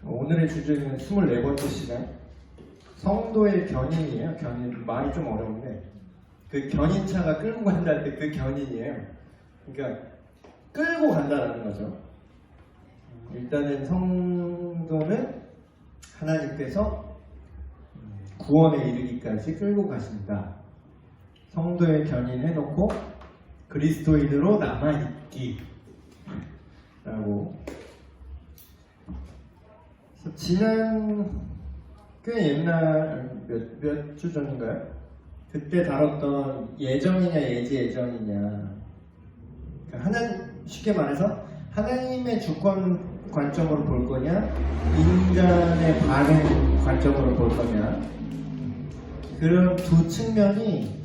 오늘의 주제는 24번째 시간 성도의 견인이에요. 견인, 말이 좀 어려운데 그 견인차가 끌고 간다는 때 그 견인이에요. 그러니까 끌고 간다는 거죠. 일단은 성도는 하나님께서 구원에 이르기까지 끌고 가신다. 성도의 견인 해놓고 그리스도인으로 남아있기 라고. 지난 꽤 옛날 몇 주 전인가요? 그때 다뤘던 예정이냐 예지예정이냐, 쉽게 말해서 하나님의 주권 관점으로 볼 거냐 인간의 반응 관점으로 볼 거냐, 그런 두 측면이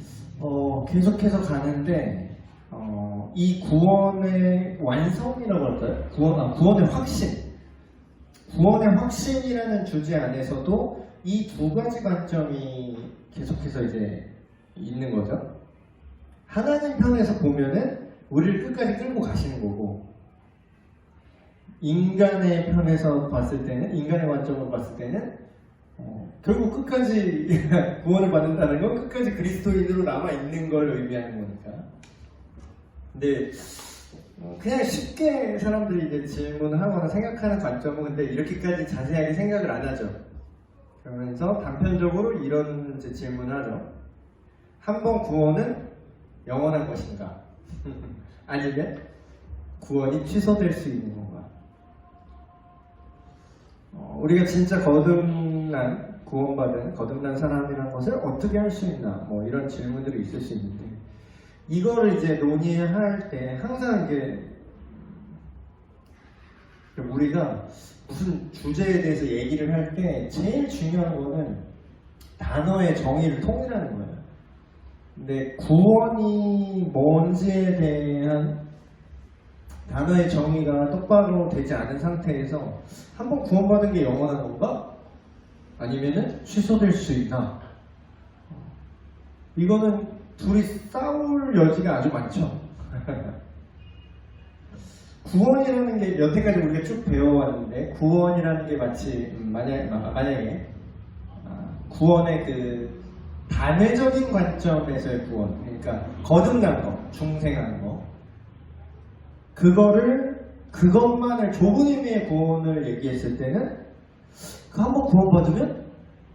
계속해서 가는데 이 구원의 완성이라고 할까요? 구원의 확신, 구원의 확신이라는 주제 안에서도 이 두 가지 관점이 계속해서 이제 있는 거죠. 하나님 편에서 보면은 우리를 끝까지 끌고 가시는 거고, 인간의 편에서 봤을 때는, 인간의 관점으로 봤을 때는 결국 끝까지 구원을 받는다는 건 끝까지 그리스도인으로 남아 있는 걸 의미하는 거니까. 근데 그냥 쉽게 사람들이 이제 질문하거나 생각하는 관점은 근데 이렇게까지 자세하게 생각을 안 하죠. 그러면서 단편적으로 이런 이제 질문을 하죠. 한 번 구원은 영원한 것인가? 아니면 구원이 취소될 수 있는 건가? 우리가 진짜 거듭난 사람이라는 것을 어떻게 할 수 있나? 뭐 이런 질문들이 있을 수 있는데, 이거를 이제 논의할 때 항상 이게 우리가 무슨 주제에 대해서 얘기를 할 때 제일 중요한 거는 단어의 정의를 통일하는 거예요. 근데 구원이 뭔지에 대한 단어의 정의가 똑바로 되지 않은 상태에서 한번 구원받은 게 영원한 건가? 아니면은 취소될 수 있나? 이거는 둘이 싸울 여지가 아주 많죠. 구원이라는 게 여태까지 우리가 쭉 배워왔는데, 구원이라는 게 마치 만약에 구원의 그 단회적인 관점에서의 구원, 그러니까 거듭난 거, 중생한 거, 그것만을 좁은 의미의 구원을 얘기했을 때는 그 한번 구원받으면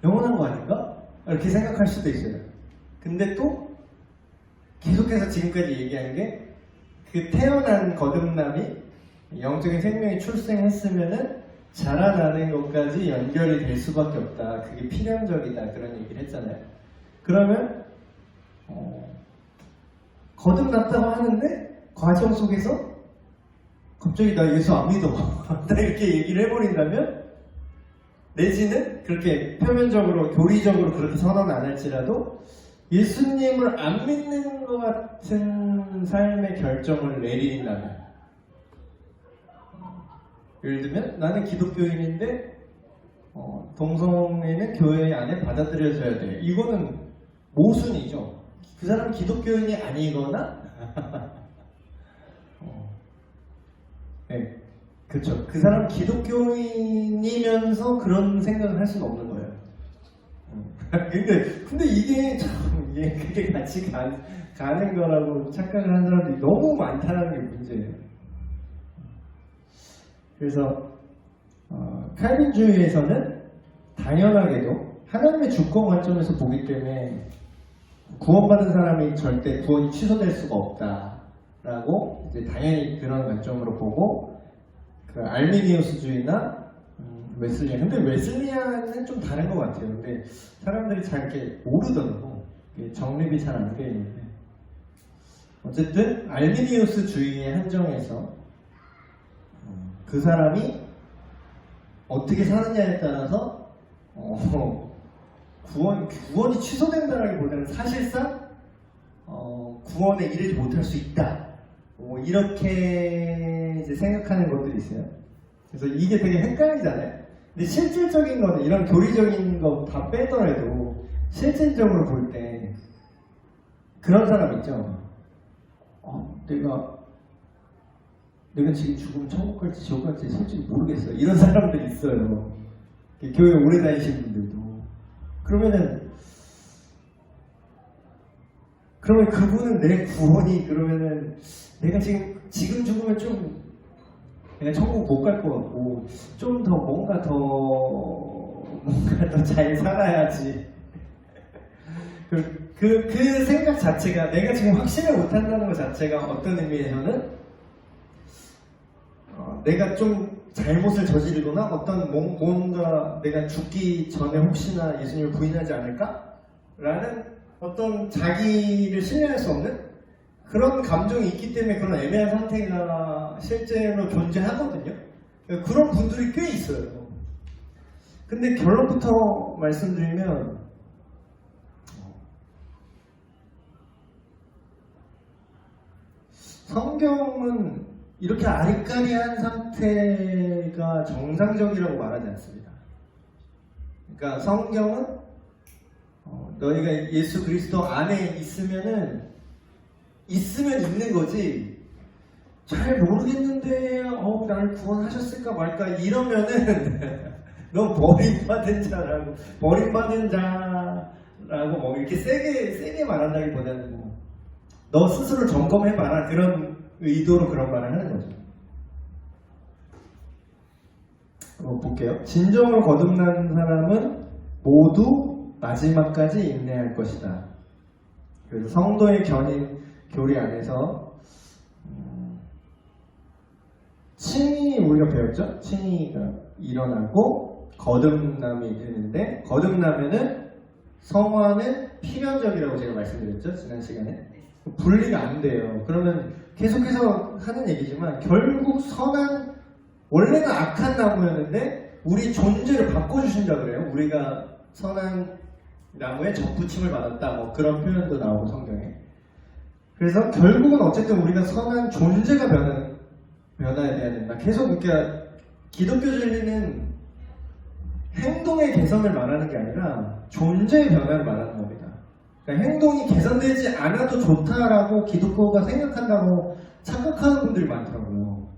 영원한 거 아닌가? 이렇게 생각할 수도 있어요. 근데 또 계속해서 지금까지 얘기하는 게, 그 태어난 거듭남이 영적인 생명이 출생했으면은 자라나는 것까지 연결이 될 수밖에 없다. 그게 필연적이다. 그런 얘기를 했잖아요. 그러면 거듭났다고 하는데 과정 속에서 갑자기 나 예수 안 믿어. 나 이렇게 얘기를 해버린다면, 내지는 그렇게 표면적으로 교리적으로 그렇게 선언 안 할지라도 예수님을 안 믿는 것 같은 삶의 결정을 내린다면, 예를 들면 나는 기독교인인데 동성애는 교회 안에 받아들여져야 돼. 이거는 모순이죠. 그 사람 기독교인이 아니거나 네, 그렇죠. 그 사람 기독교인이면서 그런 생각을 할 수는 없는 거예요. 근데 이게 참 그게 같이 가는 거라고 착각을 하는 사람들이 너무 많다는 게 문제예요. 그래서 칼빈주의에서는 당연하게도 하나님의 주권 관점에서 보기 때문에 구원받은 사람이 절대 구원이 취소될 수가 없다라고 이제 당연히 그런 관점으로 보고, 그 알미니우스주의나 웨슬리안, 근데 웨슬리안은 좀 다른 것 같아요. 근데 사람들이 잘 이렇게 모르더라고. 정립이 잘 안 돼 있는데, 어쨌든 알미니우스주의의 한정에서 그 사람이 어떻게 사느냐에 따라서 구원이 취소된다라기보다는 사실상 구원에 이르지 못할 수 있다. 이렇게 이제 생각하는 것들이 있어요. 그래서 이게 되게 헷갈리잖아요. 근데 실질적인 거는, 이런 교리적인 거 다 빼더라도 실질적으로 볼 때 그런 사람 있죠. 내가 내가 지금 죽으면 천국 갈지 지옥 갈지 솔직히 모르겠어요. 이런 사람들이 있어요. 교회 오래 다니신 분들도. 그러면 그분은 내 구원이 그러면은 내가 지금 죽으면 좀 내가 천국 못 갈 것 같고 좀 더 뭔가 더 잘 살아야지. 그 생각 자체가 내가 지금 확신을 못 한다는 것 자체가 어떤 의미에서는 내가 좀 잘못을 저지르거나 어떤 뭔가 내가 죽기 전에 혹시나 예수님을 부인하지 않을까? 라는 어떤 자기를 신뢰할 수 없는 그런 감정이 있기 때문에 그런 애매한 상태가 실제로 존재하거든요. 그런 분들이 꽤 있어요. 근데 결론부터 말씀드리면 성경은 이렇게 아리까리한 상태가 정상적이라고 말하지 않습니다. 그러니까 성경은 너희가 예수 그리스도 안에 있으면 있는 거지. 잘 모르겠는데 나를 구원하셨을까 말까 이러면은 너 버림받은 자라고 뭐 이렇게 세게 말한다기보다는 너 스스로 점검해봐라 그런 의도로 그런 말을 하는 거죠. 한번 볼게요. 진정으로 거듭난 사람은 모두 마지막까지 인내할 것이다. 그래서 성도의 교리 안에서 칭의 우리가 배웠죠? 칭의가 일어나고 거듭남이 이르는데 거듭나면은 성화는 필연적이라고 제가 말씀드렸죠? 지난 시간에. 분리가 안 돼요. 그러면 계속해서 하는 얘기지만 결국 원래는 악한 나무였는데 우리 존재를 바꿔주신다 그래요. 우리가 선한 나무에 접붙임을 받았다. 뭐 그런 표현도 나오고 성경에. 그래서 결국은 어쨌든 우리가 선한 존재가 변화해야 된다. 계속 그러니까 기독교 진리는 행동의 개선을 말하는 게 아니라 존재의 변화를 말하는 겁니다. 그러니까 행동이 개선되지 않아도 좋다라고 기독교가 생각한다고 착각하는 분들이 많더라고요.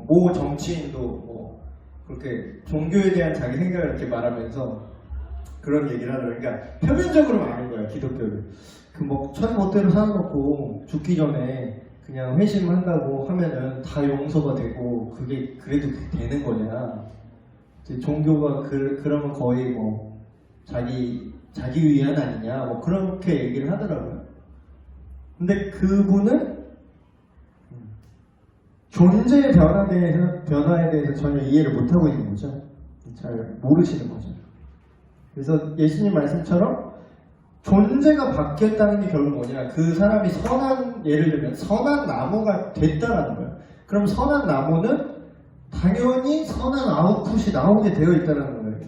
모 정치인도 그렇게 종교에 대한 자기 생각을 이렇게 말하면서 그런 얘기를 하더라고요. 그러니까 표면적으로 말하는 거예요, 기독교를. 천멋대로 살아놓고 죽기 전에 그냥 회심한다고 하면은 다 용서가 되고 그게 그래도 되는 거냐. 종교가 그러면 거의 자기 위안 아니냐 그렇게 얘기를 하더라고요. 근데 그분은 존재의 변화에 대해서 전혀 이해를 못하고 있는 거죠. 잘 모르시는 거죠. 그래서 예수님 말씀처럼 존재가 바뀌었다는 게 결국 뭐냐, 그 사람이 예를 들면 선한 나무가 됐다라는 거예요. 그럼 선한 나무는 당연히 선한 아웃풋이 나오게 되어 있다는 거예요.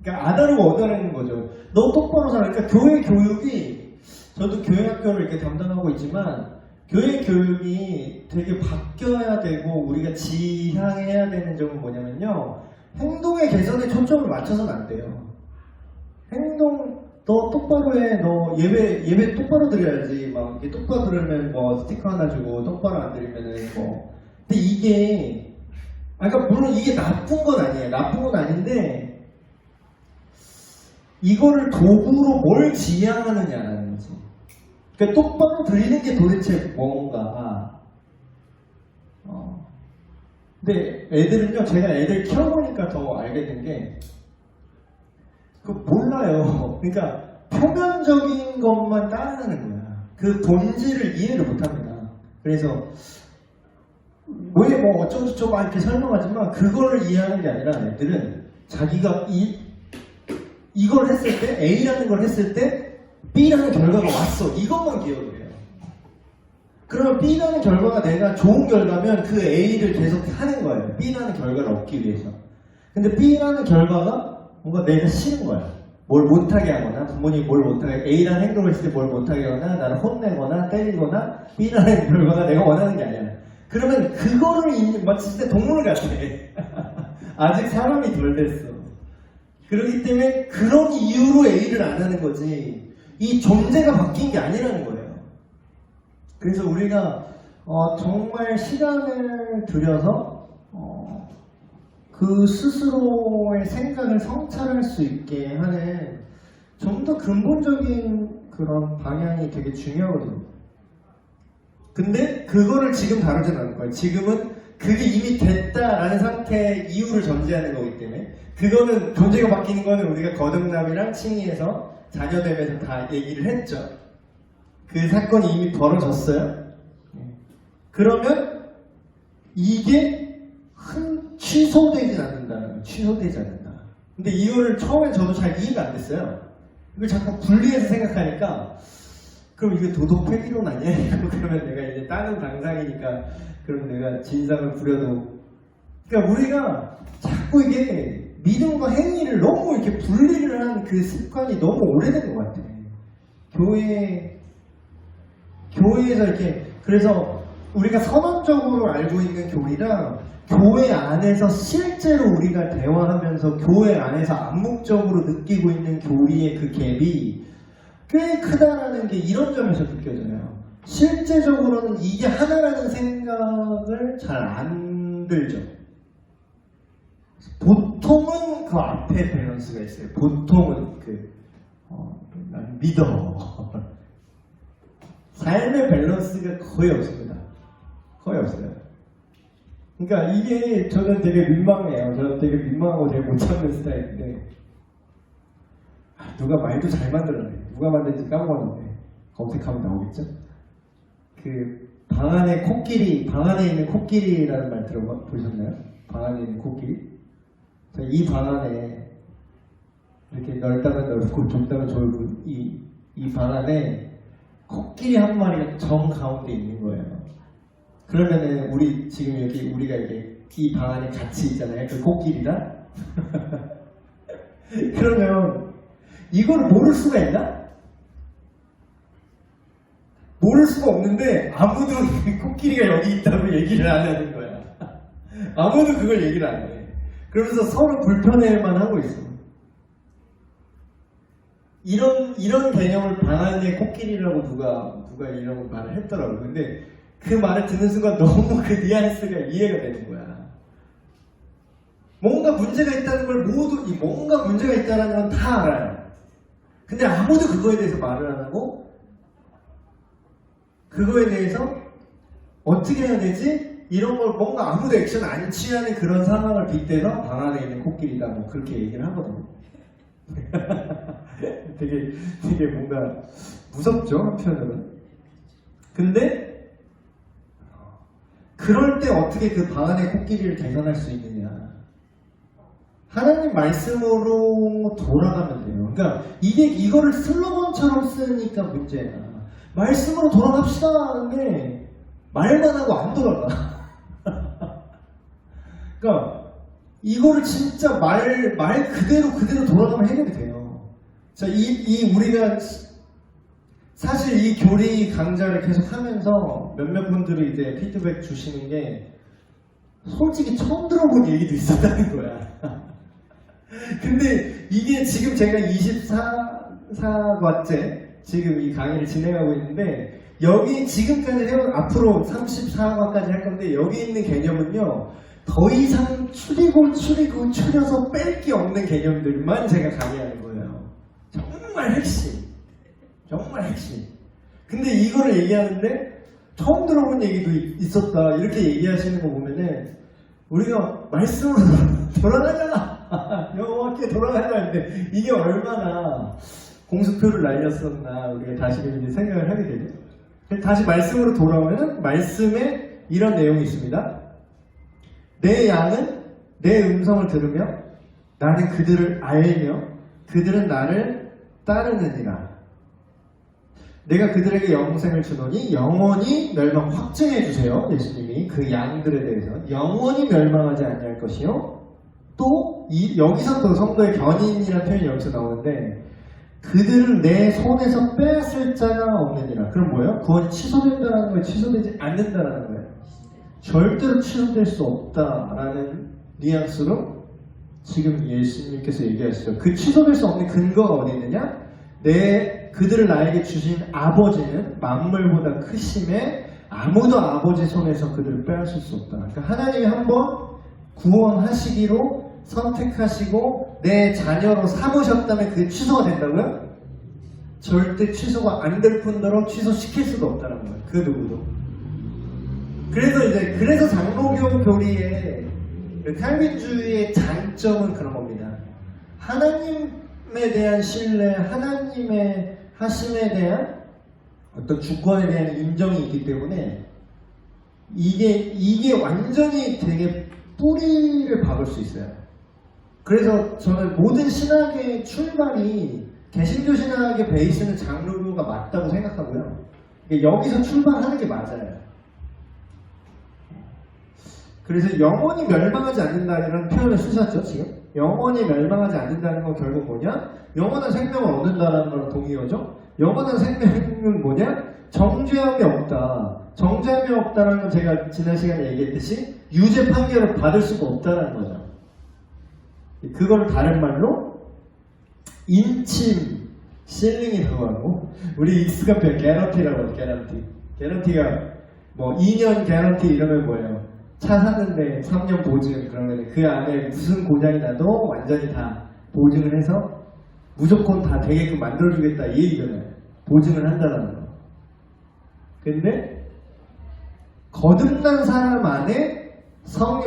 그러니까 아다르고 어다르는 거죠. 너 똑바로 살아. 그러니까 교회 교육이, 저도 교회학교를 이렇게 담당하고 있지만 교회 교육이 되게 바뀌어야 되고 우리가 지향해야 되는 점은 뭐냐면요, 행동의 개선에 초점을 맞춰서는 안 돼요. 너 똑바로 해. 너 예배 똑바로 드려야지. 막 이렇게 똑바로 드리면 스티커 하나 주고 똑바로 안 드리면은 근데 이게 그러니까 물론 이게 나쁜 건 아니에요. 나쁜 건 아닌데 이거를 도구로 뭘 지향하느냐라는 거지. 그러니까 똑바로 드리는 게 도대체 뭔가. 근데 애들은요, 제가 애들 키워보니까 더 알게 된 게 몰라요. 그러니까 표면적인 것만 따라하는 거야. 그 본질을 이해를 못합니다. 그래서 왜 어쩌고저쩌고 막 이렇게 설명하지만 그거를 이해하는 게 아니라 애들은 자기가 이걸 했을 때, A라는 걸 했을 때 B라는 결과가 왔어. 이것만 기억을 해요. 그러면 B라는 결과가 내가 좋은 결과면 그 A를 계속 하는 거예요. B라는 결과를 얻기 위해서. 근데 B라는 결과가 뭔가 내가 싫은 거야. 뭘 못하게 하거나, 부모님이 뭘 못하게, A라는 행동을 했을 때 뭘 못하게 하거나, 나를 혼내거나, 때리거나, B라는 결과가 내가 원하는 게 아니야. 그러면 그거를 마치 진짜 동물 같아. 아직 사람이 덜 됐어. 그렇기 때문에 그런 이유로 A를 안 하는 거지, 이 존재가 바뀐 게 아니라는 거예요. 그래서 우리가 정말 시간을 들여서 그 스스로의 생각을 성찰할 수 있게 하는 좀 더 근본적인 그런 방향이 되게 중요하거든요. 근데 그거를 지금 다루진 않을 거예요. 지금은 그게 이미 됐다라는 상태의 이유를 전제하는 거기 때문에 그거는 존재가 바뀌는 거는 우리가 거듭남이랑 칭의에서 자녀됨에서 다 얘기를 했죠. 그 사건이 이미 벌어졌어요. 그러면 이게 취소되진 않는다는 거예요. 취소되지 않는다. 근데 이거를 처음에 저도 잘 이해가 안 됐어요. 이걸 자꾸 분리해서 생각하니까 그럼 이게 도덕 폐기론 아니야? 그러면 내가 이제 다른 당상이니까 그럼 내가 진상을 부려도 그러니까 우리가 자꾸 이게 믿음과 행위를 너무 이렇게 분리를 한 그 습관이 너무 오래된 것 같아. 교회에서 이렇게 그래서 우리가 선언적으로 알고 있는 교리랑 교회 안에서 실제로 우리가 대화하면서 교회 안에서 암묵적으로 느끼고 있는 교리의 그 갭이 꽤 크다라는 게 이런 점에서 느껴져요. 실제적으로는 이게 하나라는 생각을 잘 안 들죠. 보통은 그 앞에 밸런스가 있어요. 보통은 난 믿어. 삶의 밸런스가 거의 없습니다. 거의 없어요. 그러니까 이게 저는 되게 민망해요. 저는 되게 민망하고 되게 못 참는 스타일인데 누가 말도 잘 만들었네. 누가 만든지 까먹었는데 검색하면 나오겠죠? 그 방 안에 있는 코끼리라는 말 들어보셨나요? 방 안에 있는 코끼리? 이 방 안에 이렇게 넓다면 넓고 좁다면 좁고 이 방 안에 코끼리 한 마리가 정 가운데 있는 거예요. 그러면은 우리 지금 여기 우리가 이게 이 방 안에 같이 있잖아요. 그 코끼리랑 그러면 이걸 모를 수가 있나? 모를 수가 없는데 아무도 코끼리가 여기 있다고 얘기를 안 하는 거야. 아무도 그걸 얘기를 안 해. 그러면서 서로 불편해만 하고 있어. 이런 개념을 방 안에 코끼리라고 누가 이런 말을 했더라고요. 근데 그 말을 듣는 순간 너무 그 뉘앙스가 이해가 되는 거야. 뭔가 문제가 있다는 걸 뭔가 문제가 있다는 건 다 알아요. 근데 아무도 그거에 대해서 말을 안 하고 그거에 대해서 어떻게 해야 되지? 이런 걸 뭔가 아무도 액션 안 취하는 그런 상황을 빗대서 방 안에 있는 코끼리다 뭐 그렇게 얘기를 하거든요. 되게 뭔가 무섭죠 한편으로는. 근데 그럴 때 어떻게 그 방 안의 코끼리를 개선할 수 있느냐? 하나님 말씀으로 돌아가면 돼요. 그러니까 이거를 슬로건처럼 쓰니까 문제야. 말씀으로 돌아갑시다 하는데 말만 하고 안 돌아가. 그러니까 이거를 진짜 말 그대로 돌아가면 해결이 돼요. 자, 우리가 사실 이 교리 강좌를 계속 하면서 몇몇 분들이 이제 피드백 주시는 게 솔직히 처음 들어본 얘기도 있었다는 거야. 근데 이게 지금 제가 24과째 지금 이 강의를 진행하고 있는데 여기 지금까지 해온 앞으로 34과까지 할 건데 여기 있는 개념은요 더 이상 추려서 뺄 게 없는 개념들만 제가 강의하는 거예요. 정말 핵심. 근데 이거를 얘기하는데 처음 들어본 얘기도 있었다 이렇게 얘기하시는 거 보면은 우리가 말씀으로 돌아가잖아. 영어학교에 돌아가자 했는데 이게 얼마나 공수표를 날렸었나 우리가 다시금 이제 생각을 하게 되죠. 다시 말씀으로 돌아오면 말씀에 이런 내용이 있습니다. 내 양은 내 음성을 들으며 나는 그들을 알며 그들은 나를 따르느니라. 내가 그들에게 영생을 주노니 영원히 확증해 주세요. 예수님이 그 양들에 대해서 영원히 멸망하지 아니할 것이요. 또 여기서 또 성도의 견인이라는 표현이 여기서 나오는데 그들을 내 손에서 빼앗을 자가 없느니라. 그럼 뭐예요? 구원이 취소된다는 거예요? 취소되지 않는다는 거예요? 절대로 취소될 수 없다라는 뉘앙스로 지금 예수님께서 얘기하시죠. 그 취소될 수 없는 근거가 어디 있느냐? 그들을 나에게 주신 아버지는 만물보다 크심에 아무도 아버지 손에서 그들을 빼앗을 수 없다. 그러니까 하나님이 한번 구원하시기로 선택하시고 내 자녀로 삼으셨다면 그게 취소가 된다고요? 절대 취소가 안 될 뿐더러 취소시킬 수도 없다는 거예요. 그 누구도. 그래서 장로교 교리의 칼빈주의의 장점은 그런 겁니다. 하나님에 대한 신뢰, 하나님의 하심에 대한 어떤 주권에 대한 인정이 있기 때문에 이게 완전히 되게 뿌리를 박을 수 있어요. 그래서 저는 모든 신학의 출발이 개신교 신학의 베이스는 장로교가 맞다고 생각하고요. 여기서 출발하는 게 맞아요. 그래서 영원히 멸망하지 않는다는 표현을 쓰셨죠, 지금? 영원히 멸망하지 않는다는 건 결국 뭐냐? 영원한 생명을 얻는다는 건 동의어죠? 영원한 생명은 뭐냐? 정죄함이 없다. 정죄함이 없다는 건 제가 지난 시간에 얘기했듯이 유죄 판결을 받을 수가 없다는 거죠. 그거를 다른 말로 인침, 실링이라고 하고 우리 익숙한 표현 개런티라고 해요. 개런티가 뭐 2년 개런티 이러면 뭐예요? 차 샀는데 3년 보증 그러면 그 안에 무슨 고장이 나도 완전히 다 보증을 해서 무조건 다 되게끔 만들어주겠다 이 얘기잖아요. 보증을 한다는 거. 근데 거듭난 사람 안에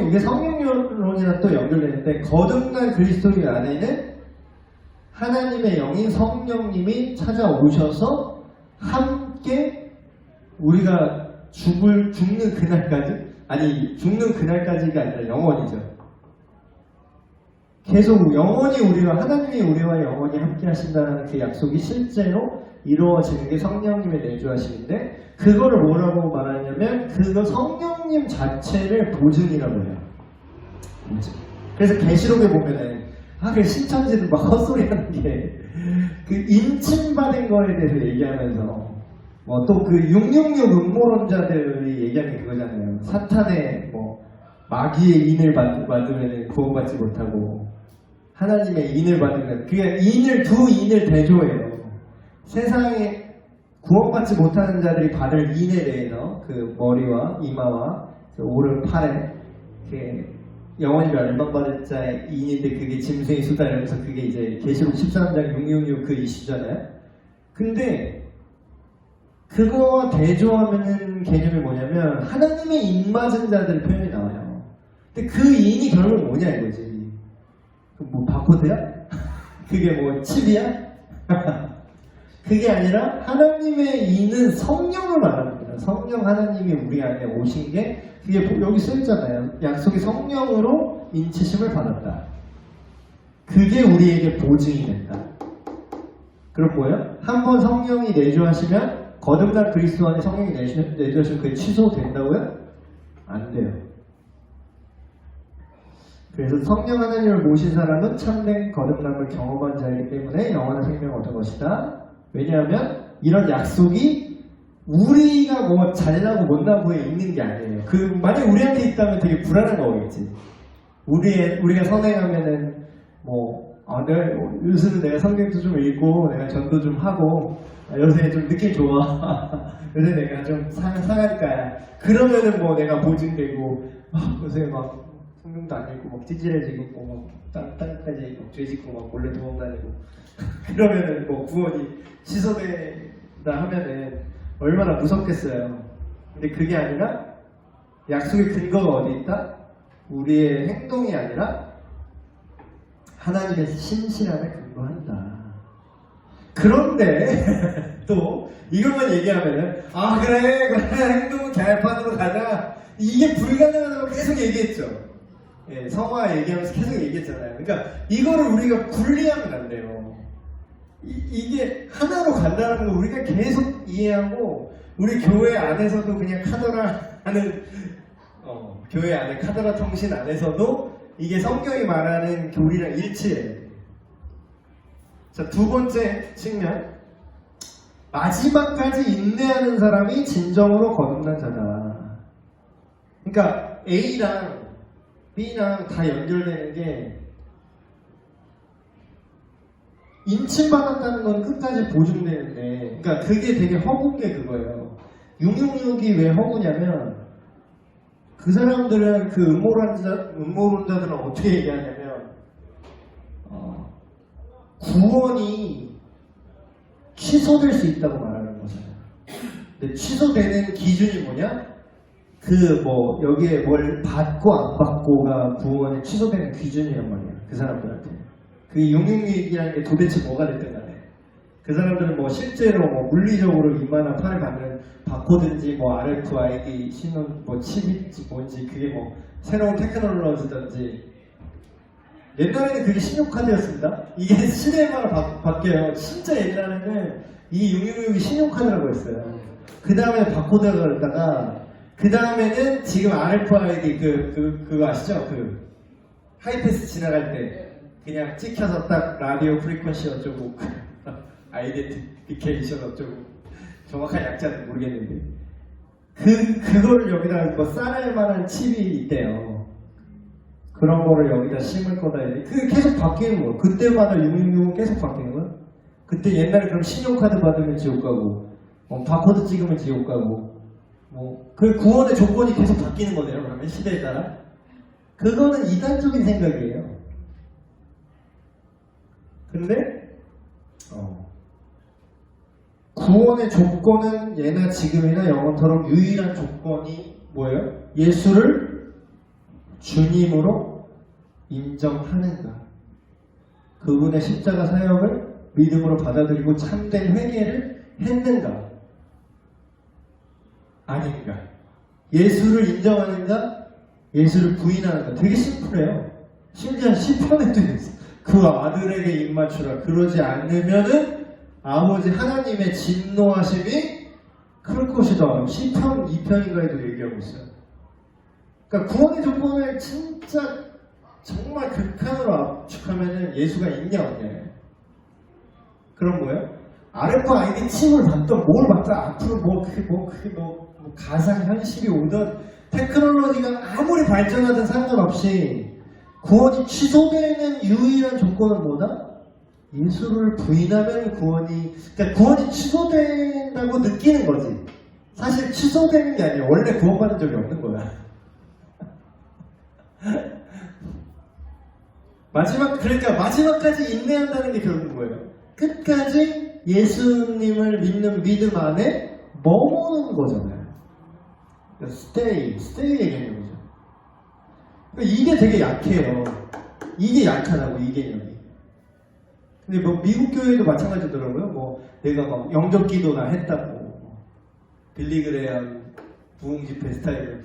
이게 성령론이랑 또 연결되는데 거듭난 그리스도인 안에는 하나님의 영인 성령님이 찾아오셔서 함께 우리가 죽는 그날까지 죽는 그날까지가 아니라 영원이죠. 계속 영원히 하나님이 우리와 영원히 함께 하신다는 그 약속이 실제로 이루어지는 게 성령님의 내주하심인데 그거를 뭐라고 말하냐면 그거 성령님 자체를 보증이라고 해요. 그래서 계시록에 보면은 그 신천지는 막 헛소리 하는 게 그 인침받은 거에 대해서 얘기하면서 또 그 666 음모론자들이 얘기하는 게 그거잖아요. 사탄의 마귀의 인을 받으면 구원받지 못하고 하나님의 인을 받으면 그게 두 인을 대조해요. 세상에 구원받지 못하는 자들이 받을 인에 대해서 그 머리와 이마와 그 오른 팔에 영원히 멸망받을 자의 인인데 그게 짐승의 수다 이러면서 그게 이제 계시록 13장 666 그 이슈잖아요. 근데 그거와 대조하는 개념이 뭐냐면 하나님의 인 맞은 자들 표현이 나와요. 근데 그 인이 결국 뭐냐 이거지. 뭐 바코드야? 그게 뭐 칩이야? 그게 아니라 하나님의 인은 성령을 말합니다. 성령 하나님이 우리 안에 오신 게 그게 여기 쓰였잖아요. 약속이 성령으로 인치심을 받았다. 그게 우리에게 보증이 된다. 그럼 뭐예요? 한번 성령이 내주하시면 거듭난 그리스도 안에 성령이 내주하시면 그게 취소된다고요? 안 돼요. 그래서 성령 하나님을 모신 사람은 참된 거듭남을 경험한 자이기 때문에 영원한 생명을 얻은 것이다. 왜냐하면 이런 약속이 우리가 뭐 잘나고 못나고에 있는 게 아니에요. 만약 우리한테 있다면 되게 불안한 거겠지. 우리가 선행하면은 요새는 내가 성경도 좀 읽고 내가 전도 좀 하고 요새 좀 느낌 좋아. 요새 내가 좀 상하니까 그러면은 내가 보증되고 요새 성경도 안 읽고 찌질해지고 땅까지 죄짓고 몰래 도망다니고 그러면은 구원이 취소된다 하면은 얼마나 무섭겠어요. 근데 그게 아니라 약속의 근거가 어디 있다? 우리의 행동이 아니라 하나님의 신실함에 근거한다. 그런데 또 이것만 얘기하면은 그래 행동은 개판으로 가자 이게 불가능하다고 계속 얘기했죠. 성화 얘기하면서 계속 얘기했잖아요. 그러니까 이거를 우리가 분리하면 안 돼요. 이게 하나로 간다는 걸 우리가 계속 이해하고 우리 교회 안에서도 그냥 카더라 하는 교회 안에 카더라 통신 안에서도 이게 성경이 말하는 교리랑 일치해요. 자, 두 번째 측면 마지막까지 인내하는 사람이 진정으로 거듭난 자다. 그러니까 A랑 B랑 다 연결되는 게 인침받았다는 건 끝까지 보증되는데 그러니까 그게 되게 허구인 게 그거예요. 666이 왜 허구냐면 그 사람들은 그 음모론자들은 어떻게 얘기하냐면 구원이 취소될 수 있다고 말하는 거잖아요. 근데 취소되는 기준이 뭐냐? 여기에 뭘 받고 안 받고가 구원이 취소되는 기준이란 말이야. 그 사람들한테. 그 666이라는 게 도대체 뭐가 됐든 간에. 그 사람들은 뭐 실제로 뭐 물리적으로 이만한 판을 받는 바코드인지 뭐 RFID 신원 뭐 칩인지 뭔지 그게 뭐 새로운 테크놀로지든지 옛날에는 그게 신용카드였습니다. 이게 시대마다 바뀌어요. 진짜 옛날에는 이 666이 신용카드라고 했어요. 그 다음에 바코드가 그랬다가 그 다음에는 지금 RFID 그거 아시죠? 그 하이패스 지나갈 때 그냥 찍혀서 딱 라디오 프리퀀시 어쩌고 아이덴티피케이션 어쩌고 정확한 약자는 모르겠는데 그거를 여기다 뭐 싸낼 만한 칩이 있대요. 그런 거를 여기다 심을 거다. 그게 계속 바뀌는 거예요. 그때마다 666은 계속 바뀌는 거예요. 그때 옛날에 그럼 신용카드 받으면 지옥 가고 바코드 찍으면 지옥 가고 그 구원의 조건이 계속 바뀌는 거네요. 그러면 시대에 따라. 그거는 이단적인 생각이에요. 근데 구원의 조건은 예나 지금이나 영원토록 유일한 조건이 뭐예요? 예수를 주님으로 인정하는가. 그분의 십자가 사역을 믿음으로 받아들이고 참된 회개를 했는가 아닌가. 예수를 인정하는가 예수를 부인하는가. 되게 심플해요. 심지어 시편에도 있어요. 그 아들에게 입맞추라. 그러지 않으면은 아버지 하나님의 진노하심이 클 것이다. 시편 2편인가에도 얘기하고 있어요. 그러니까 구원의 조건을 진짜 정말 극한으로 압축하면은 예수가 있냐 없냐. 그런 거예요. RFID 칩을 받던 뭘 받던 앞으로 뭐 가상 현실이 오던 테크놀로지가 아무리 발전하든 상관없이 구원이 취소되는 유일한 조건은 뭐다? 예수를 부인하면 그러니까 구원이 취소된다고 느끼는 거지. 사실 취소되는 게 아니야. 원래 구원받은 적이 없는 거야. 그러니까 마지막까지 인내한다는 게 결국은 뭐예요? 끝까지 예수님을 믿는 믿음 안에 머무는 거잖아요. stay의 개념이죠. 이게 되게 약해요. 이게 약하다고, 이 개념이. 근데 뭐 미국 교회도 마찬가지더라고요. 내가 막 영접기도나 했다고. 빌리그레암 부흥집회 스타일로.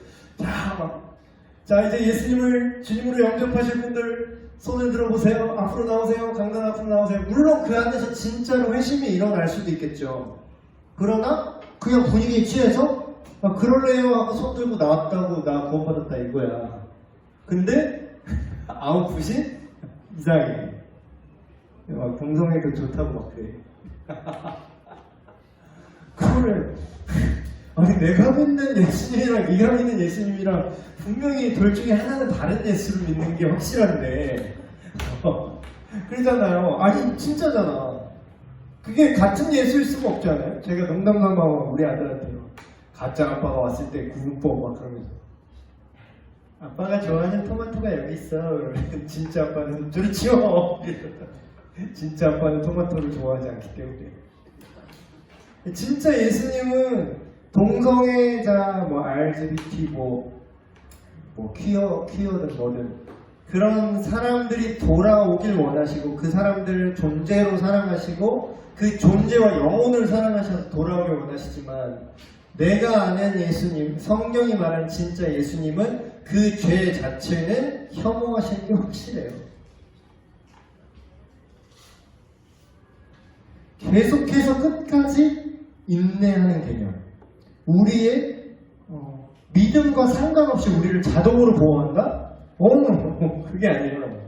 자 이제 예수님을 주님으로 영접하실 분들 손을 들어보세요. 앞으로 나오세요. 강단 앞으로 나오세요. 물론 그 안에서 진짜로 회심이 일어날 수도 있겠죠. 그러나 그냥 분위기에 취해서 그럴래요 하고 손 들고 나왔다고 나 구원받았다 이거야. 근데 아웃풋이 이상해. 동성애도 좋다고 막 그래. 그거를 아니 내가 믿는 예수님이랑 네가 믿는 예수님이랑 분명히 둘 중에 하나는 다른 예수를 믿는 게 확실한데 그러잖아요. 아니 진짜잖아. 그게 같은 예수일 수가 없잖아요. 제가 농담삼아 우리 아들한테 가짜 아빠가 왔을 때 구분법 막 그러면서 아빠가 좋아하는 토마토가 여기 있어. 그러면 진짜 아빠는 저리 치워. 진짜 아빠는 토마토를 좋아하지 않기 때문에. 진짜 예수님은 동성애자, LGBT, 퀴어든 뭐든 그런 사람들이 돌아오길 원하시고 그 사람들을 존재로 사랑하시고 그 존재와 영혼을 사랑하셔서 돌아오길 원하시지만 내가 아는 예수님, 성경이 말하는 진짜 예수님은 그 죄 자체는 혐오하시는 게 확실해요. 계속해서 끝까지 인내하는 개념. 우리의 믿음과 상관없이 우리를 자동으로 보호한다? 그게 아니에요.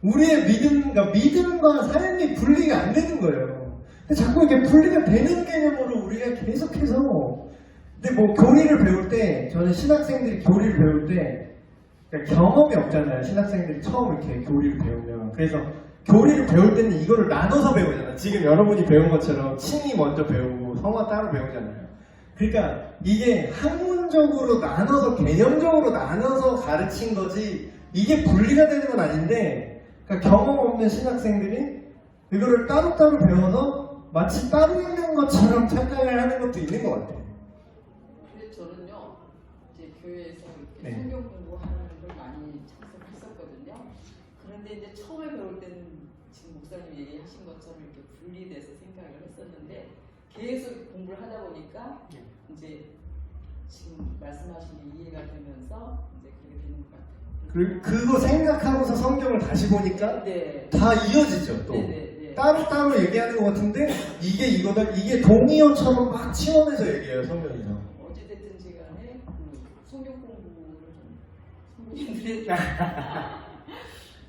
우리의 믿음과 삶이 분리가 안 되는 거예요. 자꾸 이렇게 분리가 되는 개념으로 우리가 계속해서 근데 교리를 배울 때 저는 신학생들이 교리를 배울 때 경험이 없잖아요. 신학생들이 처음 이렇게 교리를 배우면. 그래서 교리를 배울 때는 이거를 나눠서 배우잖아요. 지금 여러분이 배운 것처럼 칭이 먼저 배우고 성화 따로 배우잖아요. 그러니까 이게 학문적으로 나눠서 개념적으로 나눠서 가르친 거지 이게 분리가 되는 건 아닌데 그러니까 경험 없는 신학생들이 이거를 따로따로 배워서 마치 따로 있는 것처럼 착각을 하는 것도 있는 것 같아요. 근데 저는요 이제 교회에서 이렇게 네. 성경 공부하는 걸 많이 참석했었거든요. 그런데 이제 처음에 배울 때는 지금 목사님 얘기하신 것처럼 이렇게 분리돼서 생각을 했었는데 계속 공부를 하다 보니까 이제 지금 말씀하신 게 이해가 되면서 이제 그렇게 되는 것 같아요. 그거 생각하고서 성경을 다시 보니까 네. 다 이어지죠. 또 네네네. 따로따로 얘기하는 것 같은데 이게 이거다 이게 동의어처럼 막 치원해서 얘기해요 성경에서. 어찌됐든지 간에 그 성경 공부를 좀 성도님들이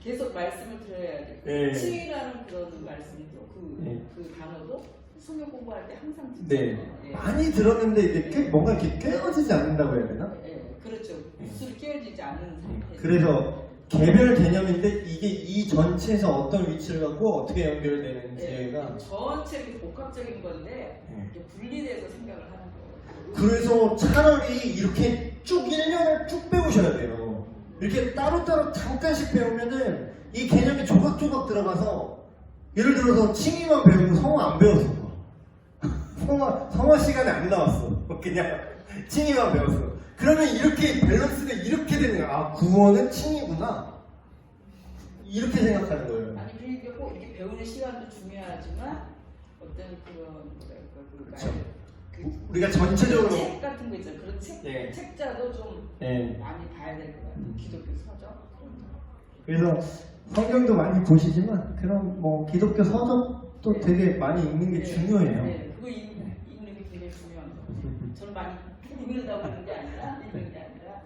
계속 말씀을 들어야 되고 네. 칭이라는 그런 말씀도 네. 그 단어도 성경 공부할 때 항상 네. 듣잖아요. 예. 많이 들었는데 이게 뭔가 이렇게 깨어지지 않는다고 해야 되나? 예, 그렇죠. 입술이 깨어지지 않은 상태. 그래서 개별 개념인데 이게 이 전체에서 어떤 위치를 갖고 어떻게 연결되는지가 전체 이렇게 복합적인 건데 네. 이렇게 분리돼서 생각을 하는 거예요. 그래서 차라리 이렇게 쭉 1년을 쭉 배우셔야 돼요. 이렇게 따로따로 잠깐씩 배우면은 이 개념이 조각조각 들어가서 예를 들어서 칭의만 배우고 성어 안 배웠어. 성어 시간에 안 나왔어. 그냥 칭의만 배웠어. 그러면 이렇게 밸런스가 이렇게 되는 거야. 아, 구원은 칭의구나. 이렇게 생각하는 거예요. 아니 그러니까 꼭 이렇게 배우는 시간도 중요하지만 어떤 그런 뭐랄까 그렇죠. 우리가 전체적으로 책 같은 거 있잖아요. 그런 예. 책자도 좀 예. 많이 봐야 될 것 같아요. 기독교 서적. 그래서 성경도 많이 보시지만 그런 뭐 기독교 서적도 되게 많이 읽는 게 중요해요. 네, 그거 읽는 게 굉장히 중요한 거예요. 저는 많이 읽는다고 하는 게 아니라 읽는 게 아니라.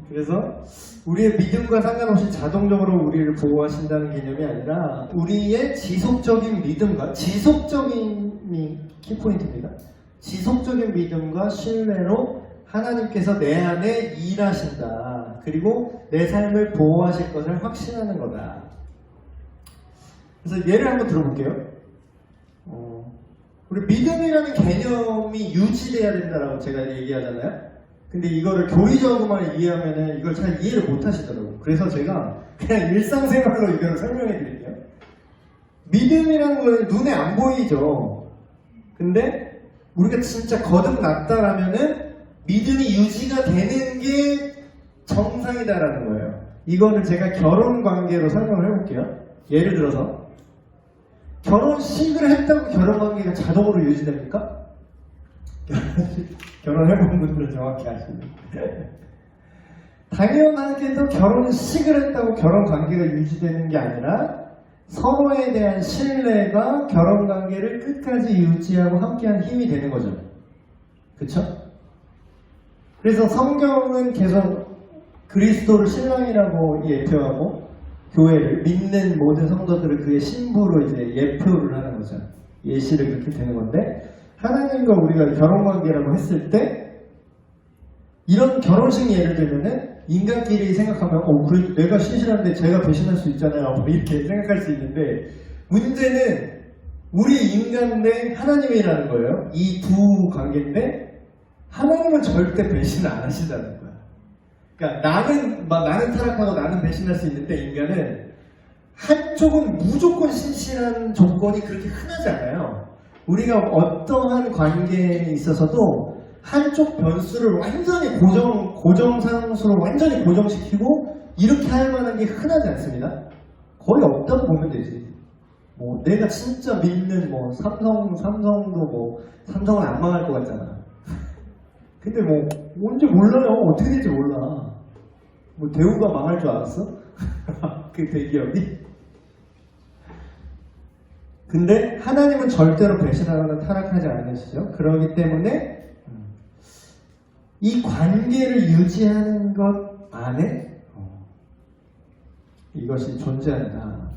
그래서 우리의 믿음과 상관없이 자동적으로 우리를 보호하신다는 개념이 아니라 우리의 지속적인 믿음과 지속적인이 키포인트입니다. 지속적인 믿음과 신뢰로 하나님께서 내 안에 일하신다. 그리고 내 삶을 보호하실 것을 확신하는 거다. 그래서 예를 한번 들어볼게요. 우리 믿음이라는 개념이 유지돼야 된다라고 제가 얘기하잖아요. 근데 이거를 교리적으로만 이해하면은 이걸 잘 이해를 못 하시더라고요. 그래서 제가 그냥 일상생활로 이걸 설명해 드릴게요. 믿음이라는 건 눈에 안 보이죠. 근데 우리가 진짜 거듭났다라면은 믿음이 유지가 되는 게 정상이다라는 거예요. 이거는 제가 결혼 관계로 설명을 해볼게요. 예를 들어서 결혼식을 했다고 결혼 관계가 자동으로 유지됩니까? 결혼해본 분들은 정확히 아시네요. 당연하게도 결혼식을 했다고 결혼 관계가 유지되는 게 아니라 서로에 대한 신뢰가 결혼 관계를 끝까지 유지하고 함께한 힘이 되는 거죠. 그쵸? 그래서 성경은 계속 그리스도를 신랑이라고 예표하고 교회를 믿는 모든 성도들을 그의 신부로 이제 예표를 하는 거죠. 예시를 그렇게 되는 건데 하나님과 우리가 결혼관계라고 했을 때 이런 결혼식 예를 들면은 인간끼리 생각하면 그래 내가 신실한데 제가 배신할 수 있잖아요. 뭐 이렇게 생각할 수 있는데 문제는 우리 인간 대 하나님이라는 거예요. 이 두 관계인데 하나님은 절대 배신을 안 하신다는 거야. 그러니까 나는 타락하고 나는 배신할 수 있는데 인간은 한쪽은 무조건 신실한 조건이 그렇게 흔하지 않아요. 우리가 어떠한 관계에 있어서도 한쪽 변수를 완전히 고정상수로 완전히 고정시키고 이렇게 할 만한 게 흔하지 않습니다. 거의 없다고 보면 되지. 뭐 내가 진짜 믿는 뭐 삼성도 삼성은 안 망할 것 같잖아. 근데 뭐 언제 몰라요. 어떻게 될지 몰라. 뭐 대우가 망할 줄 알았어? 그 대기업이? 근데 하나님은 절대로 배신하거나 타락하지 않으시죠. 그렇기 때문에 이 관계를 유지하는 것 안에 이것이 존재한다.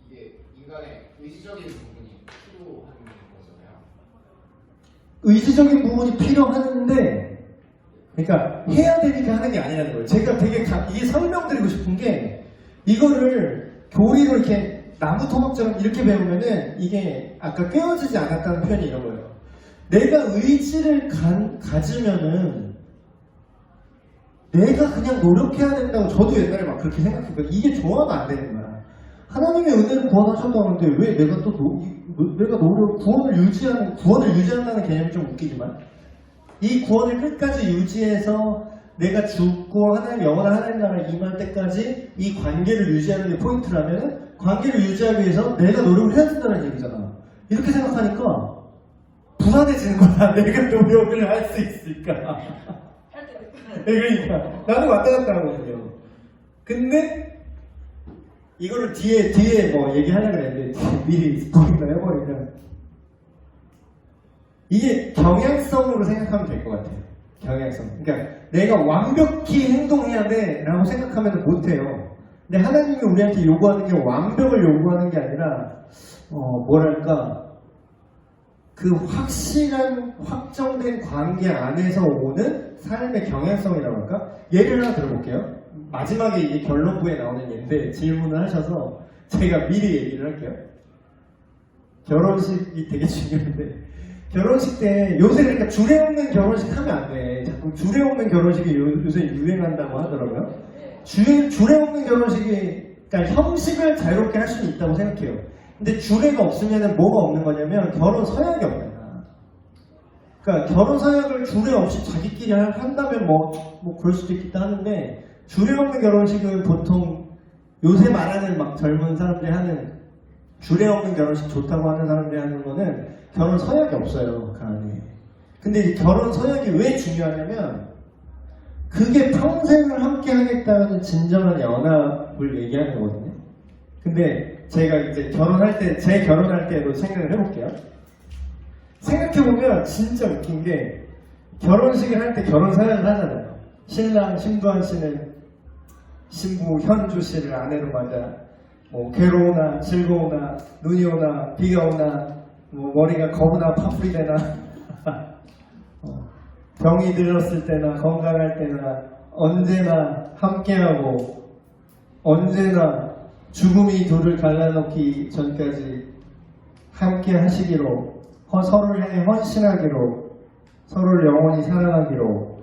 이게 인간의 의지적인 부분이 필요한 거잖아요. 의지적인 부분이 필요하는데 그러니까 해야 되니까 하는 게 아니라는 거예요. 제가 되게 이게 설명드리고 싶은 게 이거를 교리로 이렇게 나무 토막처럼 이렇게 배우면은 이게 아까 깨어지지 않았다는 표현이 이런 거예요. 내가 의지를 가지면은 내가 그냥 노력해야 된다고 저도 옛날에 막 그렇게 생각했거든요. 이게 조화가 안 되는 거야. 하나님의 은혜를 구원하셨다는데 왜 내가 또 내가 구원을 유지한다는 개념이 좀 웃기지만 이 구원을 끝까지 유지해서 내가 죽고 하나님 영원한 하나님 나라에 임할 때까지 이 관계를 유지하는 게 포인트라면 관계를 유지하기 위해서 내가 노력을 해야 된다는 얘기잖아. 이렇게 생각하니까 불안해지는 거야. 내가 노력을 할 수 있을까? 그러니까 나도 왔다 갔다 하거든요. 근데 이거를 뒤에 뭐 얘기하려고 했는데 미리 스포일러 해버리면 이게 경향성으로 생각하면 될 것 같아요. 경향성. 그러니까 내가 완벽히 행동해야 돼 라고 생각하면 못해요. 근데 하나님이 우리한테 요구하는 게 완벽을 요구하는 게 아니라 뭐랄까 그 확실한 확정된 관계 안에서 오는 삶의 경향성이라고 할까? 예를 하나 들어볼게요. 마지막에 이게 결론부에 나오는 예인데 질문을 하셔서 제가 미리 얘기를 할게요. 결혼식이 되게 중요한데 결혼식 때 요새 그러니까 주례 없는 결혼식 하면 안 돼. 자꾸 주례 없는 결혼식이 요새 유행한다고 하더라고요. 주례 없는 결혼식이 그러니까 형식을 자유롭게 할 수는 있다고 생각해요. 근데 주례가 없으면 뭐가 없는 거냐면 결혼 서약이 없는 거야. 그러니까 결혼 서약을 주례 없이 자기끼리 한다면 뭐 그럴 수도 있겠다 하는데 주례 없는 결혼식은 보통 요새 말하는 막 젊은 사람들이 하는 주례 없는 결혼식 좋다고 하는 사람들이 하는 거는 결혼 서약이 없어요, 그 안에. 근데 이 결혼 서약이 왜 중요하냐면 그게 평생을 함께 하겠다는 진정한 연합을 얘기하는 거거든요. 근데 제가 이제 제 결혼할 때도 생각을 해볼게요. 생각해보면 진짜 웃긴 게 결혼식을 할 때 결혼 서약을 하잖아요. 신랑 신부한 씨는 신부 현주 씨를 아내로 맞아 뭐 괴로우나 즐거우나 눈이 오나 비가 오나 뭐 머리가 거부나 파풀이 되나 병이 들었을 때나 건강할 때나 언제나 함께하고 언제나 죽음이 둘을 갈라놓기 전까지 함께 하시기로 서로를 향해 헌신하기로 서로를 영원히 사랑하기로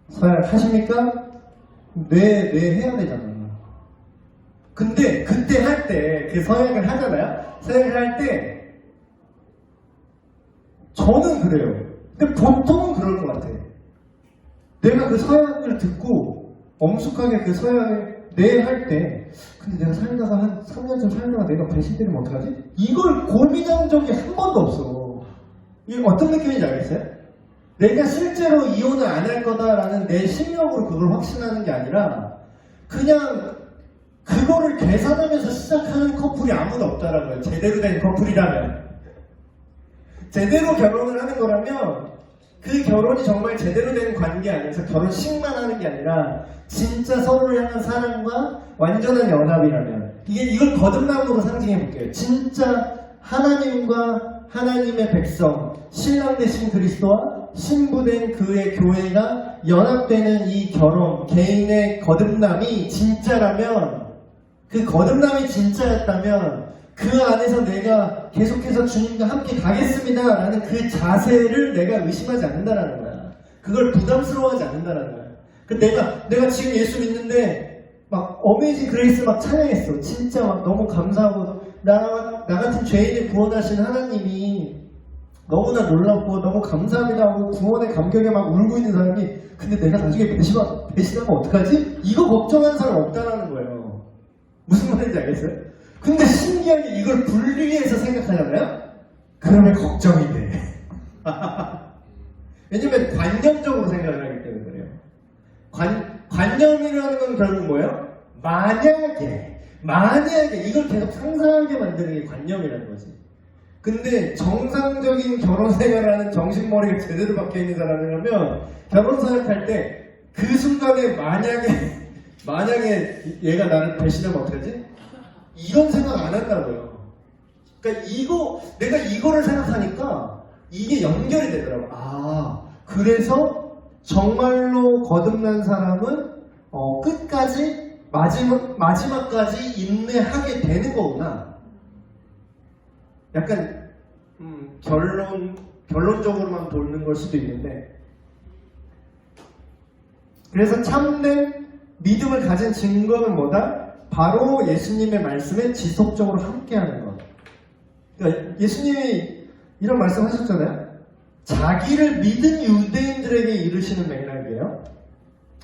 서약하십니까? 네 해야 되잖아요. 근데 그때 할 때 그 서약을 하잖아요. 서약을 할 때 저는 그래요. 근데 보통은 그럴 것 같아. 내가 그 서약을 듣고 엄숙하게 그 서약을 네 할 때 근데 내가 살다가 한 3년쯤 살다가 내가 배신되면 어떡하지? 이걸 고민한 적이 한 번도 없어. 이게 어떤 느낌인지 알겠어요? 내가 실제로 이혼을 안 할 거다라는 내 심력으로 그걸 확신하는 게 아니라 그냥 그거를 계산하면서 시작하는 커플이 아무도 없다라고요. 제대로 된 커플이라면. 제대로 결혼을 하는 거라면 그 결혼이 정말 제대로 된 관계 안에서 결혼식만 하는 게 아니라 진짜 서로를 향한 사랑과 완전한 연합이라면 이걸 거듭남으로 상징해 볼게요. 진짜 하나님과 하나님의 백성, 신랑 되신 그리스도와 신부된 그의 교회가 연합되는 이 결혼, 개인의 거듭남이 진짜라면 그 거듭남이 진짜였다면 그 안에서 내가 계속해서 주님과 함께 가겠습니다 라는 그 자세를 내가 의심하지 않는다라는 거야. 그걸 부담스러워하지 않는다라는 거야. 내가 지금 예수 믿는데 막 어메이징 그레이스 막 찬양했어. 진짜 막 너무 감사하고 나 같은 죄인을 구원하신 하나님이 너무나 놀랍고 너무 감사합니다 하고 구원의 감격에 막 울고 있는 사람이 근데 내가 나중에 배신하면 어떡하지? 이거 걱정하는 사람 없다라는 거예요. 무슨 말인지 알겠어요? 근데 신기하게 이걸 분리해서 생각하잖아요? 그러면 걱정이 돼. 왜냐면 관념적으로 생각을 하기 때문에 그래요. 관념이라는 건 결국 뭐예요? 만약에 이걸 계속 상상하게 만드는 게 관념이라는 거지. 근데 정상적인 결혼 생활을 하는 정신머리가 제대로 박혀있는 사람이라면 결혼 생활할 때 그 순간에 만약에 얘가 나를 배신하면 어떡하지? 이런 생각 안 한다고요. 그러니까 내가 이거를 생각하니까 이게 연결이 되더라고. 그래서 정말로 거듭난 사람은 끝까지 마지막까지 인내하게 되는 거구나. 약간 결론 결론적으로만 보는 걸 수도 있는데, 그래서 참된 믿음을 가진 증거는 뭐다? 바로 예수님의 말씀에 지속적으로 함께하는 것. 그러니까 예수님이 이런 말씀 하셨잖아요. 자기를 믿은 유대인들에게 이르시는 맥락이에요.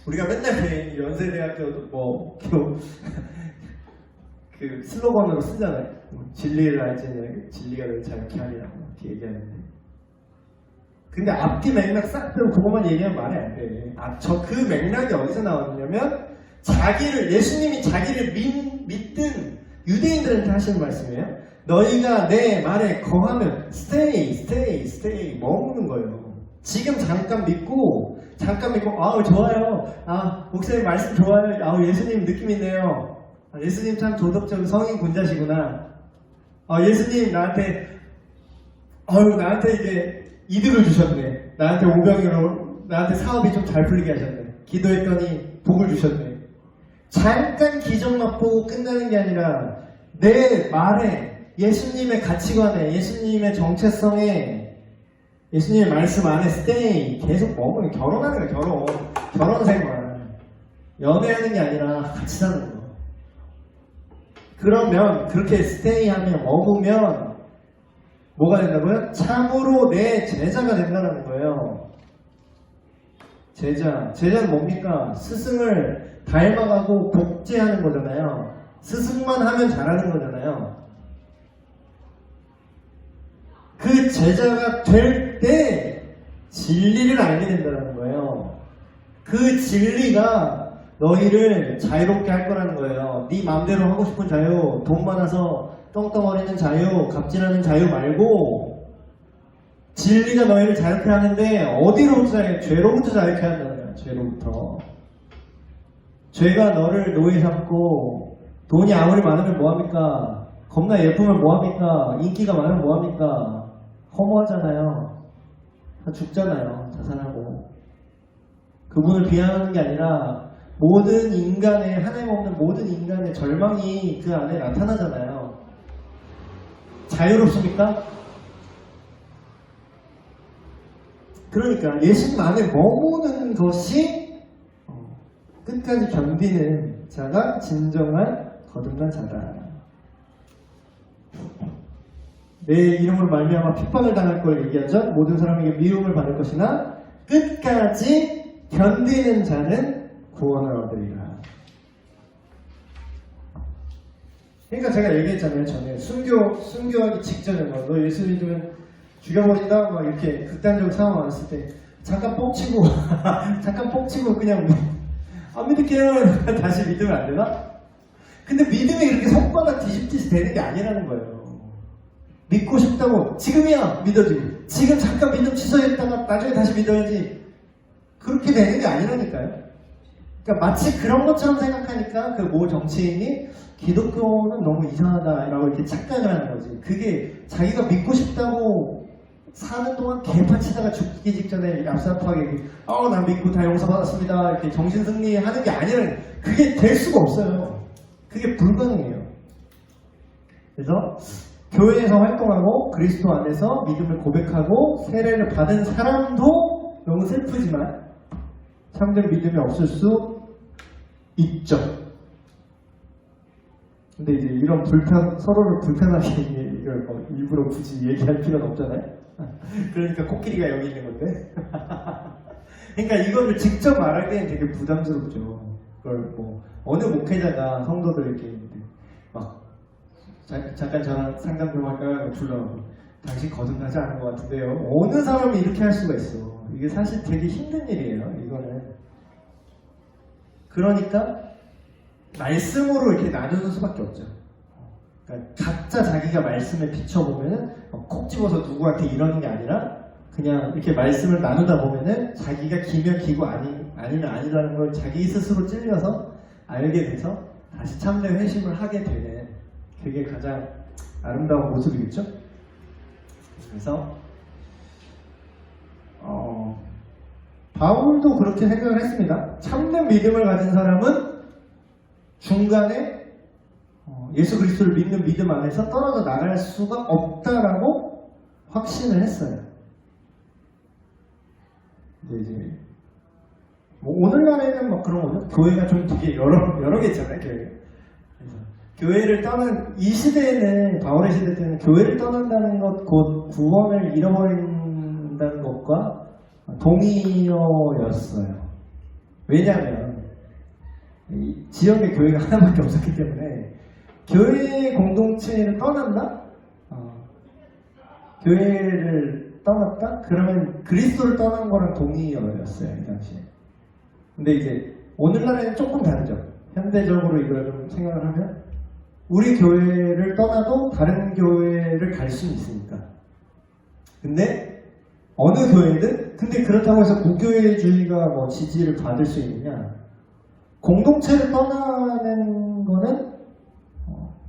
우리가 맨날 연세대학교 그 슬로건으로 쓰잖아요. 진리를 알지 진리가 너를 자유케 하리라고 이렇게 얘기하는데, 근데 앞뒤 맥락 싹 빼고 그것만 얘기하면 말이 안 돼. 그 맥락이 어디서 나왔냐면 예수님이 자기를 믿든 유대인들한테 하시는 말씀이에요. 너희가 내 말에 거하면 stay 머무는 거예요. 지금 잠깐 믿고 아우 좋아요, 목사님 말씀 좋아요, 아우 예수님 느낌 있네요, 예수님 참 도덕적 성인 군자시구나, 예수님 나한테 이게 이득을 주셨네, 나한테 오병이로 나한테 사업이 좀 잘 풀리게 하셨네, 기도했더니 복을 주셨네. 잠깐 기적 맛보고 끝나는 게 아니라 내 말에, 예수님의 가치관에, 예수님의 정체성에, 예수님의 말씀 안에 stay, 계속 머무는, 결혼하는 거야. 결혼 생활, 연애하는 게 아니라 같이 사는 거. 그러면 그렇게 stay하면, 머무면 뭐가 된다고요? 참으로 내 제자가 된다는 거예요. 제자는 뭡니까? 스승을 닮아가고 복제하는 거잖아요. 스승만 하면 잘하는 거잖아요. 그 제자가 될 때 진리를 알게 된다는 거예요. 그 진리가 너희를 자유롭게 할 거라는 거예요. 네 마음대로 하고 싶은 자유, 돈 많아서 떵떵거리는 자유, 갑질하는 자유 말고, 진리가 너희를 자유롭게 하는데 어디로부터 죄로부터 자유롭게 한다는 거예요. 죄로부터. 죄가 너를 노예 삼고, 돈이 아무리 많으면 뭐합니까? 겁나 예쁘면 뭐합니까? 인기가 많으면 뭐합니까? 허무하잖아요. 다 죽잖아요. 자살하고. 그분을 비하하는 게 아니라 모든 인간의, 하나님 없는 모든 인간의 절망이 그 안에 나타나잖아요. 자유롭습니까? 그러니까 예수님 안에 머무는 것이 끝까지 견디는 자가 진정한 거듭난 자다. 내 이름으로 말미암아 핍박을 당할 걸 얘기하죠. 모든 사람에게 미움을 받을 것이나 끝까지 견디는 자는 구원을 얻으리라. 그러니까 제가 얘기했잖아요. 전에 순교하기 직전에 너 예수 믿으면 죽여버린다 막 이렇게 극단적 상황 왔을 때 잠깐 뻥치고 그냥 안 믿을게요 다시 믿으면 안 되나? 근데 믿음이 이렇게 손바닥 뒤집듯이 되는 게 아니라는 거예요. 믿고 싶다고 지금이야 믿어지고, 지금 잠깐 믿음 취소했다가 나중에 다시 믿어야지, 그렇게 되는 게 아니라니까요. 그러니까 마치 그런 것처럼 생각하니까 그 모 정치인이 기독교는 너무 이상하다라고 이렇게 착각을 하는 거지. 그게 자기가 믿고 싶다고 사는 동안 개파치다가 죽기 직전에 얍삽하게 난 믿고 다 용서받았습니다 이렇게 정신승리 하는 게 아니라, 그게 될 수가 없어요. 그게 불가능해요. 그래서 교회에서 활동하고 그리스도 안에서 믿음을 고백하고 세례를 받은 사람도 너무 슬프지만 참된 믿음이 없을 수 있죠. 근데 이제 이런 서로를 불편하게 일부러 굳이 얘기할 필요는 없잖아요. 그러니까 코끼리가 여기 있는 건데. 그러니까 이거를 직접 말할 때는 되게 부담스럽죠. 그걸 어느 목회자가 성도들 이렇게 있는데 막 잠깐 저랑 상담 좀 할까요? 불러가고 당신 거듭나지 않은 것 같은데요. 어느 사람이 이렇게 할 수가 있어. 이게 사실 되게 힘든 일이에요. 이거는. 그러니까 말씀으로 이렇게 나누는 수밖에 없죠. 그러니까 각자 자기가 말씀에 비춰보면은 콕 집어서 누구한테 이러는 게 아니라 그냥 이렇게 말씀을 나누다 보면은 자기가 기면 기고 아니면 아니라는 걸 자기 스스로 찔려서 알게 돼서 다시 참된 회심을 하게 되는, 그게 가장 아름다운 모습이겠죠? 그래서 바울도 그렇게 생각을 했습니다. 참된 믿음을 가진 사람은 중간에 예수 그리스도를 믿는 믿음 안에서 떨어져 나갈 수가 없다라고 확신을 했어요. 이제 뭐 오늘날에는 막 그런 거죠. 교회가 좀 되게 여러 개 있잖아요. 교회가. 그래서 교회를 떠난 이 시대에는 바울의 시대 때는 교회를 떠난다는 것 곧 구원을 잃어버린다는 것과 동의어였어요. 왜냐하면 이 지역에 교회가 하나밖에 없었기 때문에 교회 공동체를 떠난다? 교회를 떠났다? 그러면 그리스도를 떠난 거랑 동의어였어요, 이 당시에. 근데 이제 오늘날에는 조금 다르죠. 현대적으로 이걸 좀 생각을 하면 우리 교회를 떠나도 다른 교회를 갈 수는 있으니까. 근데 어느 교회든 근데 그렇다고 해서 무교회주의가 뭐 지지를 받을 수 있느냐? 공동체를 떠나는 거는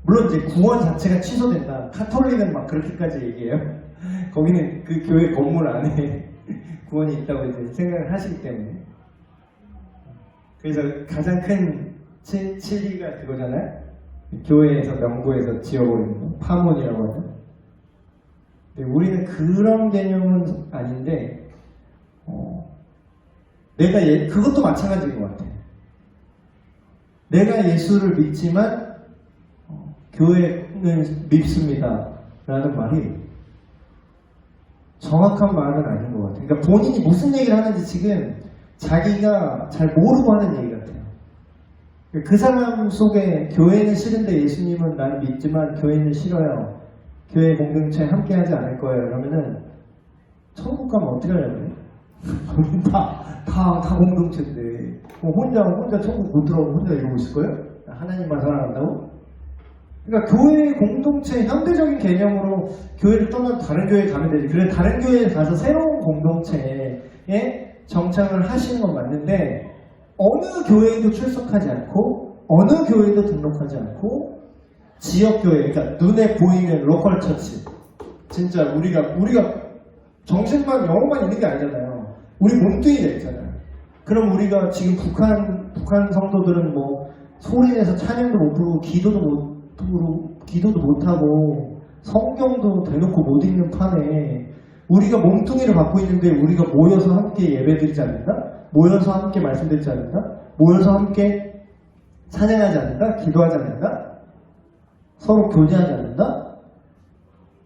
물론 이제 구원 자체가 취소된다. 카톨릭은 막 그렇게까지 얘기해요. 거기는 그 교회 건물 안에 구원이 있다고 이제 생각을 하시기 때문에. 그래서 가장 큰 진리가 그거잖아요. 교회에서 명부에서 지어버리는 거, 파문이라고 하죠. 근데 우리는 그런 개념은 아닌데, 내가 그것도 마찬가지인 것 같아요. 내가 예수를 믿지만 교회는 믿습니다 라는 말이 정확한 말은 아닌 것 같아요. 그러니까 본인이 무슨 얘기를 하는지 지금 자기가 잘 모르고 하는 얘기 같아요. 그 사람 속에 교회는 싫은데 예수님은 나는 믿지만 교회는 싫어요. 교회 공동체에 함께 하지 않을 거예요. 그러면은 천국 가면 어떻게 하려고요? 다 공동체인데 혼자 천국 못 들어오고 혼자 이러고 있을 거예요? 하나님만 사랑한다고? 그러니까 교회 공동체 현대적인 개념으로 교회를 떠나서 다른 교회에 가면 되지. 그래 다른 교회에 가서 새로운 공동체에 정착을 하시는 건 맞는데 어느 교회에도 출석하지 않고 어느 교회에도 등록하지 않고 지역교회, 그러니까 눈에 보이는 로컬 처치, 진짜 우리가 정신만 영어만 있는 게 아니잖아요. 우리 몸뚱이가 있잖아요. 그럼 우리가 지금 북한 성도들은 뭐 소리내서 찬양도 못 부르고 기도도 못하고 성경도 대놓고 못 읽는 판에 우리가 몸뚱이를 갖고 있는데 우리가 모여서 함께 예배드리지 않는다? 모여서 함께 말씀드리지 않는다? 모여서 함께 찬양하지 않는다? 기도하지 않는다? 서로 교제하지 않는다?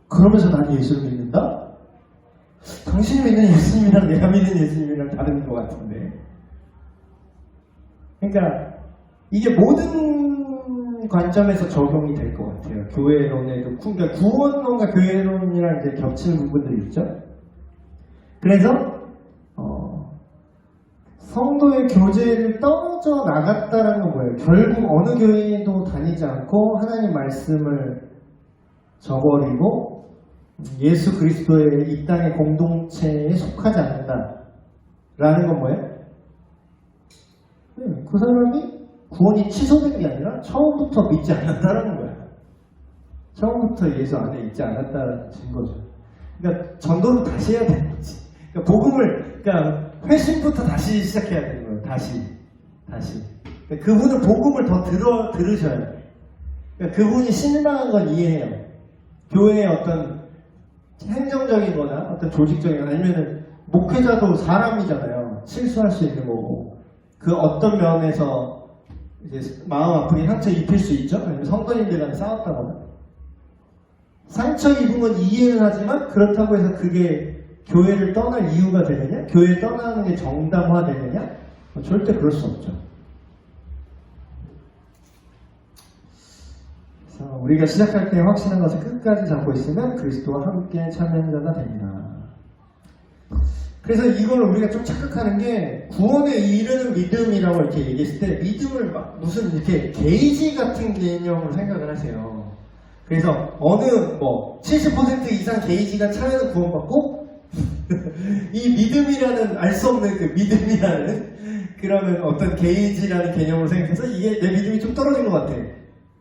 그러면서 난 예수를 믿는다? 당신이 믿는 예수님이랑 내가 믿는 예수님이랑 다른 것 같은데. 그러니까 이게 모든 관점에서 적용이 될 것 같아요. 교회론에도 그러니까 구원론과 교회론이랑 이제 겹치는 부분들이 있죠. 그래서 성도의 교제를 떨어져 나갔다는 건 뭐예요? 결국 어느 교회에도 다니지 않고 하나님 말씀을 저버리고 예수 그리스도의 이 땅의 공동체에 속하지 않는다라는 건 뭐예요? 그 사람이 구원이 취소된 게 아니라 처음부터 믿지 않았다는 거예요. 처음부터 예수 안에 있지 않았다는 거죠. 그러니까 전도를 다시 해야 되는 거지. 그러니까 복음을, 그러니까 회심부터 다시 시작해야 되는 거예요. 다시. 그러니까 그분은 복음을 더 들으셔야 돼요. 그러니까 그분이 실망한 건 이해해요. 교회의 어떤 행정적인 거나 어떤 조직적인 거나 아니면은 목회자도 사람이잖아요. 실수할 수 있는 거고. 그 어떤 면에서 이제 마음 아프게 상처 입힐 수 있죠. 아니면 성도님들 간에 싸웠다거나. 상처 입은 건 이해는 하지만 그렇다고 해서 그게 교회를 떠날 이유가 되느냐? 교회를 떠나는 게 정당화되느냐? 절대 그럴 수 없죠. 그래서 우리가 시작할 때 확신한 것을 끝까지 잡고 있으면 그리스도와 함께 참여자가 됩니다. 그래서 이걸 우리가 좀 착각하는 게 구원에 이르는 믿음이라고 이렇게 얘기했을 때 믿음을 막 무슨 이렇게 게이지 같은 개념으로 생각을 하세요. 그래서 어느 70% 이상 게이지가 차면 구원받고 이 믿음이라는 알 수 없는 그 믿음이라는 그러는 어떤 게이지라는 개념으로 생각해서 이게 내 믿음이 좀 떨어진 것 같아.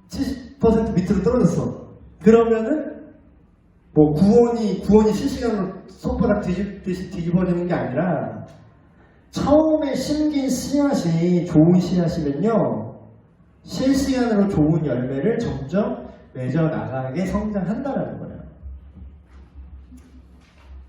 70% 밑으로 떨어졌어. 그러면은 구원이 실시간으로 손바닥 뒤집듯이 뒤집어지는 게 아니라 처음에 심긴 씨앗이 좋은 씨앗이면요 실시간으로 좋은 열매를 점점 맺어 나가게 성장한다라는 거예요.